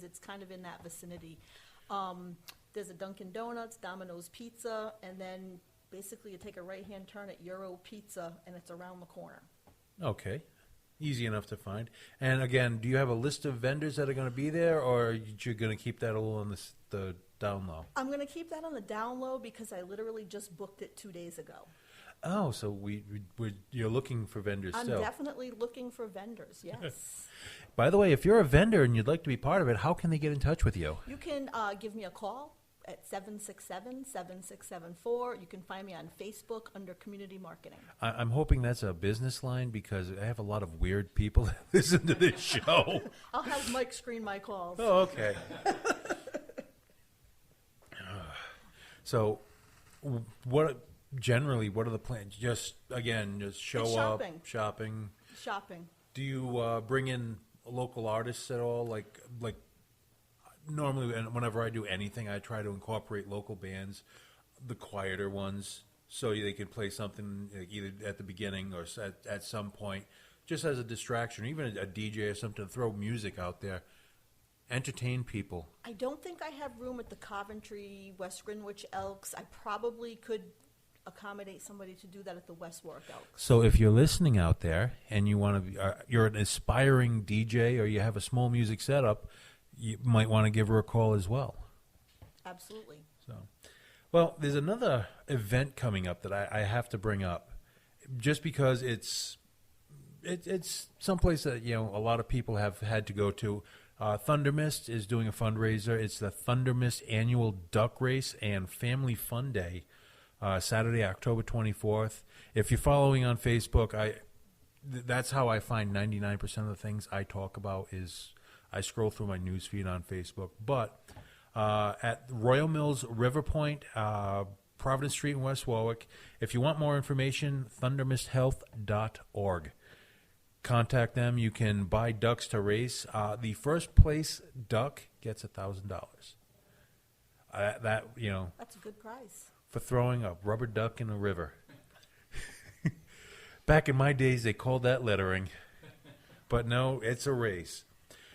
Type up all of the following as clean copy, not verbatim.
it's kind of in that vicinity. There's a Dunkin' Donuts, Domino's Pizza, and then basically you take a right-hand turn at Euro Pizza, and it's around the corner. Okay. Easy enough to find. And again, do you have a list of vendors that are going to be there, or you're going to keep that a little on the down low? I'm going to keep that on the down low because I literally just booked it 2 days ago. Oh, so you're looking for vendors still. I'm definitely looking for vendors, yes. By the way, if you're a vendor and you'd like to be part of it, how can they get in touch with you? You can give me a call at 767-7674. You can find me on Facebook under Community Marketing. I'm hoping that's a business line because I have a lot of weird people that listen to this show. I'll have Mike screen my calls. Oh, okay. So, what are the plans? Just show up, shopping. Shopping. Do you bring in local artists at all? Like normally, whenever I do anything, I try to incorporate local bands, the quieter ones, so they can play something either at the beginning or at some point, just as a distraction, or even a DJ or something to throw music out there. Entertain people. I don't think I have room at the Coventry, West Greenwich Elks. I probably could accommodate somebody to do that at the West Warwick Elks. So if you're listening out there and you want to, you're an aspiring DJ or you have a small music setup, you might want to give her a call as well. Absolutely. So, well, there's another event coming up that I have to bring up, just because it's someplace that a lot of people have had to go to. Thunder Mist is doing a fundraiser. It's the Thunder Mist Annual Duck Race and Family Fun Day, Saturday, October 24th. If you're following on Facebook, that's how I find 99% of the things I talk about is I scroll through my news feed on Facebook. But at Royal Mills River Point, Providence Street in West Warwick, if you want more information, thundermisthealth.org. Contact them. You can buy ducks to race. The first place duck gets $1,000. That's a good prize for throwing a rubber duck in a river. Back in my days, they called that littering, but no, it's a race.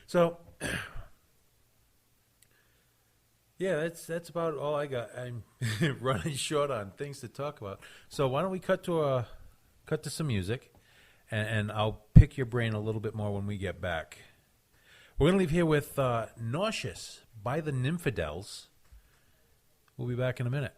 So, yeah, that's about all I got. I'm running short on things to talk about. So why don't we cut to some music? And I'll pick your brain a little bit more when we get back. We're going to leave here with Nauseous by the Nymphadels. We'll be back in a minute.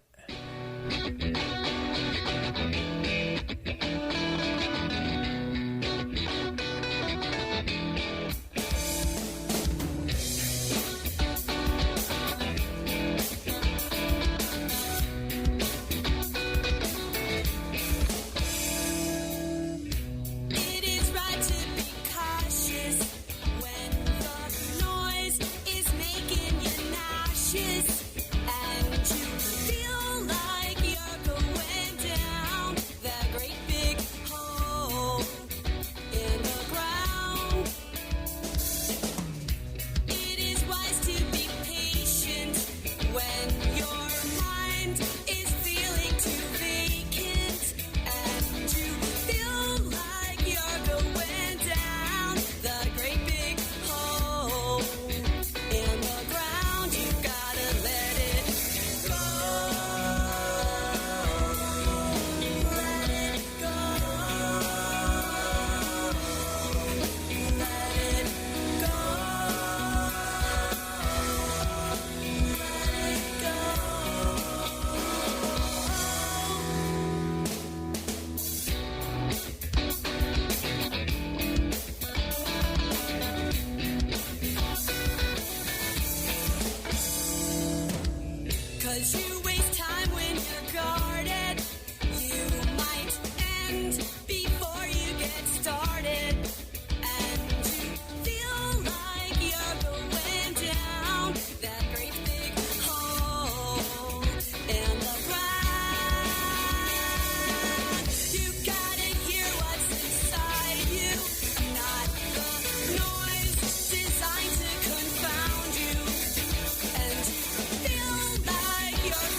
Feel like you're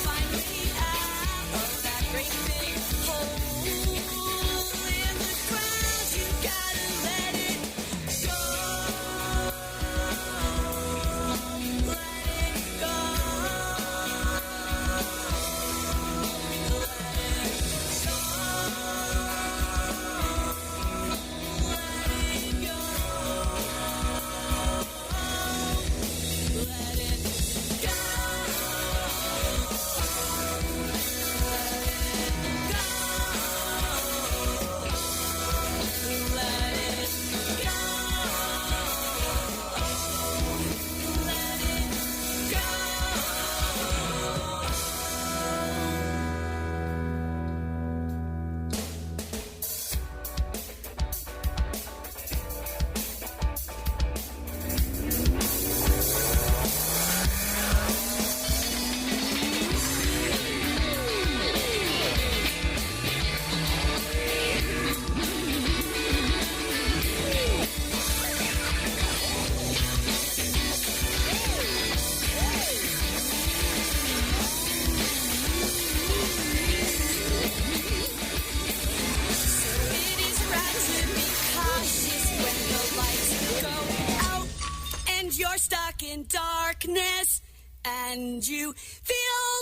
you're stuck in darkness and you feel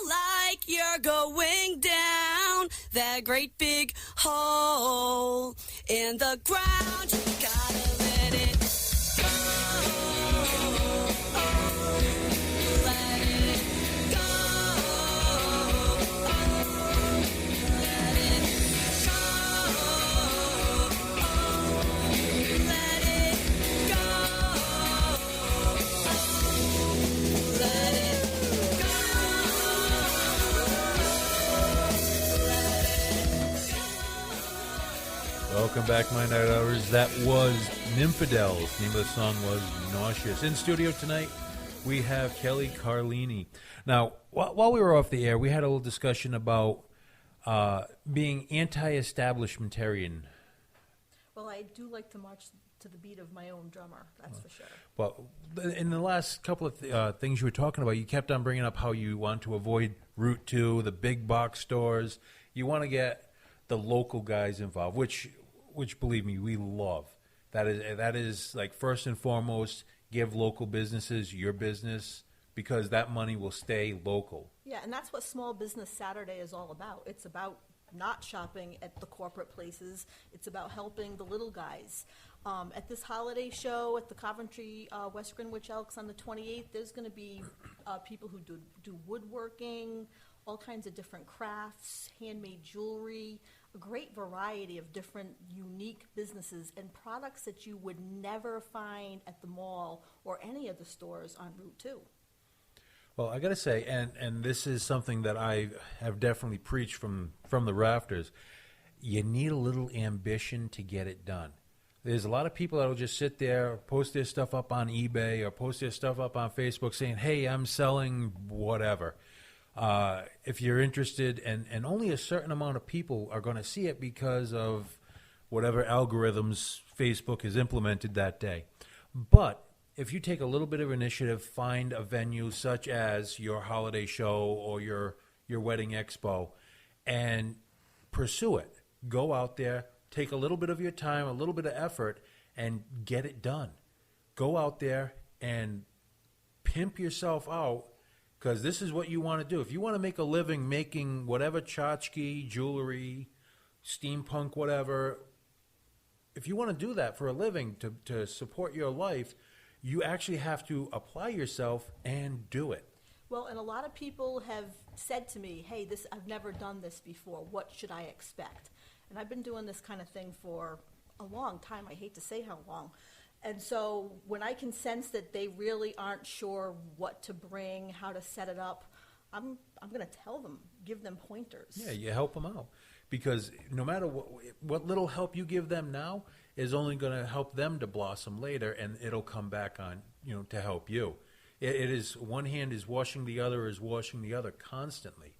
like you're going down that great big hole in the ground. You gotta let it go. Let it go. Let it go. Let it go. Let it Welcome back, My Night Hours. That was Nymphadels. The name of the song was Nauseous. In studio tonight, we have Kelly Carlini. Now, while we were off the air, we had a little discussion about being anti-establishmentarian. Well, I do like to march to the beat of my own drummer, that's for sure. Well, in the last couple of things you were talking about, you kept on bringing up how you want to avoid Route 2, the big box stores. You want to get the local guys involved, which believe me, we love. That is like first and foremost, give local businesses your business because that money will stay local. Yeah, and that's what Small Business Saturday is all about. It's about not shopping at the corporate places. It's about helping the little guys. At this holiday show at the Coventry West Greenwich Elks on the 28th, there's going to be people who do woodworking, all kinds of different crafts, handmade jewelry, a great variety of different unique businesses and products that you would never find at the mall or any of the stores on Route 2. Well, I got to say, and this is something that I have definitely preached from the rafters, you need a little ambition to get it done. There's a lot of people that will just sit there, post their stuff up on eBay or post their stuff up on Facebook saying, hey, I'm selling whatever. If you're interested, and only a certain amount of people are going to see it because of whatever algorithms Facebook has implemented that day. But if you take a little bit of initiative, find a venue such as your holiday show or your wedding expo and pursue it. Go out there, take a little bit of your time, a little bit of effort, and get it done. Go out there and pimp yourself out because this is what you want to do. If you want to make a living making whatever tchotchke, jewelry, steampunk, whatever, if you want to do that for a living to support your life, you actually have to apply yourself and do it. Well, and a lot of people have said to me, hey, I've never done this before. What should I expect? And I've been doing this kind of thing for a long time. I hate to say how long. And so when I can sense that they really aren't sure what to bring, how to set it up, I'm going to tell them, give them pointers. Yeah, you help them out. Because no matter what little help you give them now is only going to help them to blossom later, and it'll come back on, to help you. It is one hand is washing the other is washing the other constantly.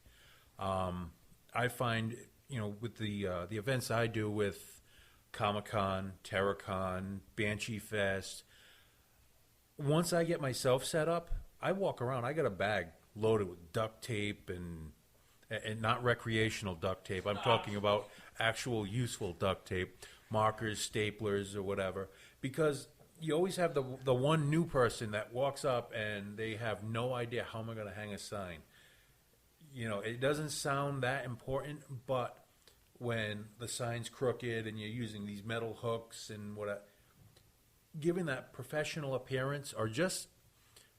I find, with the events I do with Comic-Con, Terracon, Banshee Fest, once I get myself set up, I walk around. I got a bag loaded with duct tape and not recreational duct tape. I'm talking about actual useful duct tape, markers, staplers, or whatever, because you always have the one new person that walks up and they have no idea how am I going to hang a sign. It doesn't sound that important, but when the sign's crooked and you're using these metal hooks and giving that professional appearance or just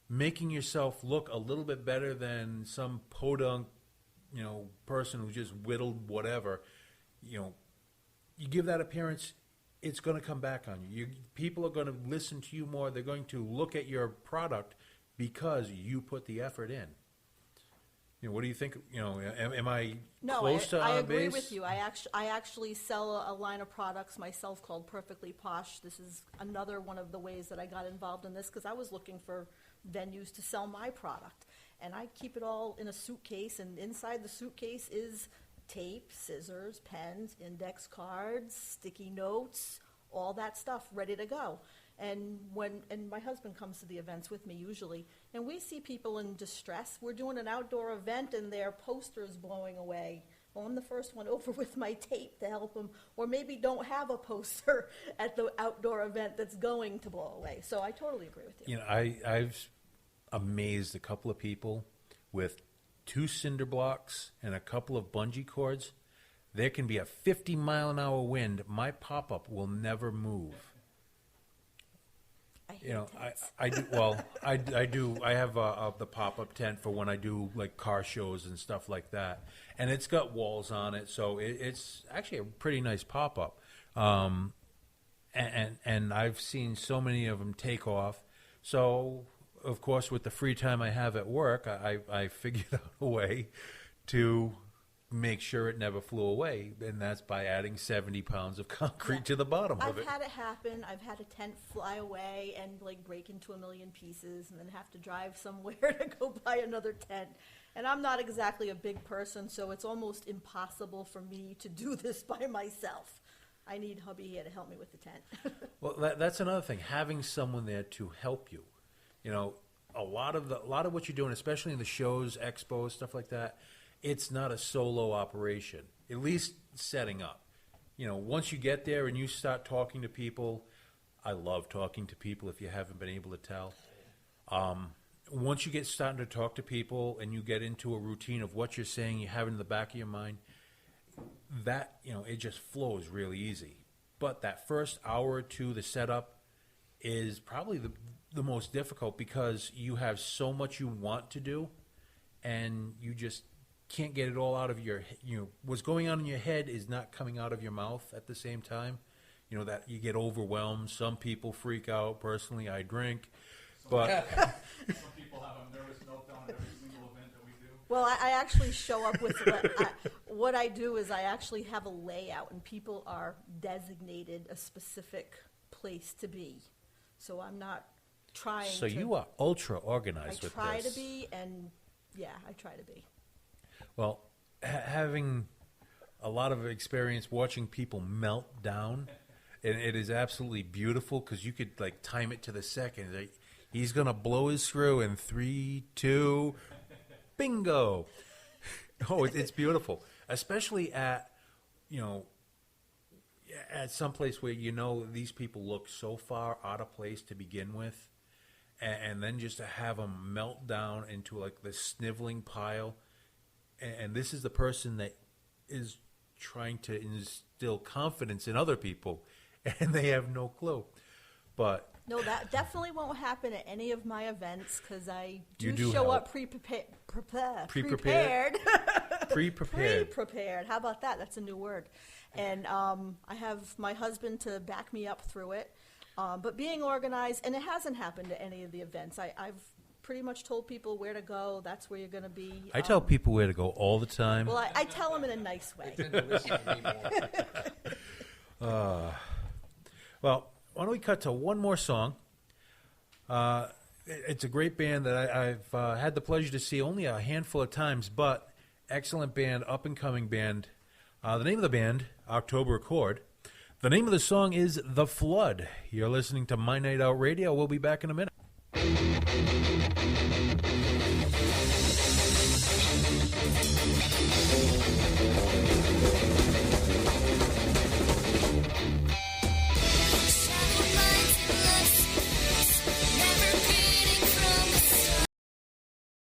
making yourself look a little bit better than some podunk, person who just whittled whatever, you give that appearance, it's going to come back on you. People are going to listen to you more. They're going to look at your product because you put the effort in. What do you think? Am I close to on I agree base? with you. I actually sell a line of products myself called Perfectly Posh. This is another one of the ways that I got involved in this because I was looking for venues to sell my product. And I keep it all in a suitcase, and inside the suitcase is tape, scissors, pens, index cards, sticky notes, all that stuff ready to go. And my husband comes to the events with me usually, and we see people in distress. We're doing an outdoor event, and their poster's blowing away. well, I'm the first one over with my tape to help them, or maybe don't have a poster at the outdoor event that's going to blow away. So I totally agree with you. You know, I've amazed a couple of people with 2 cinder blocks and a couple of bungee cords. There can be a 50-mile-an-hour wind. My pop-up will never move. I hate You know, tents. I do. Well, I do. I have the pop-up tent for when I do like car shows and stuff like that, and it's got walls on it, so it's actually a pretty nice pop-up. And I've seen so many of them take off. So, of course, with the free time I have at work, I figured out a way to make sure it never flew away, and that's by adding 70 pounds of concrete to the bottom of I've it. had it happen. I've had a tent fly away and like break into a million pieces and then have to drive somewhere to go buy another tent. And I'm not exactly a big person, so it's almost impossible for me to do this by myself. I need hubby here to help me with the tent. Well, that's another thing, having someone there to help you. You know, a lot of what you're doing, especially in the shows, expos, stuff like that, it's not a solo operation, at least setting up. You know, once you get there and you start talking to people, I love talking to people if you haven't been able to tell. Once you get starting to talk to people and you get into a routine of what you're saying, you have it in the back of your mind, that, you know, it just flows really easy. But that first hour or two, the setup is probably the most difficult because you have so much you want to do and you just can't get it all out of your, you know, what's going on in your head is not coming out of your mouth at the same time. You know, that you get overwhelmed. Some people freak out. Personally, I drink. But some people have a nervous meltdown at every single event that we do. Well, I actually show up with what I do is I actually have a layout, and people are designated a specific place to be. So I'm not trying. So to, you are ultra organized with this. I try to be, and yeah, I try to be. Well, having a lot of experience watching people melt down, and it is absolutely beautiful because you could like time it to the second. Like, he's gonna blow his screw in 3, 2, bingo. Oh, it's beautiful, especially at, you know, at some place where you know these people look so far out of place to begin with, and then just to have them melt down into like this sniveling pile. And this is the person that is trying to instill confidence in other people, and they have no clue. But No, that definitely won't happen at any of my events because I You do do show help. up prepared. Pre-prepared. Pre-prepared. Pre-prepared. How about that? That's a new word. And I have my husband to back me up through it. But being organized, and it hasn't happened at any of the events. I've pretty much told people where to go. That's where you're going to be. I tell people where to go all the time. Well, I tell them in a nice way. Tend to listen to me more. Well, why don't we cut to one more song? It's a great band that I've had the pleasure to see only a handful of times, but excellent band, up-and-coming band. The name of the band, October Accord. The name of the song is The Flood. You're listening to My Night Out Radio. We'll be back in a minute.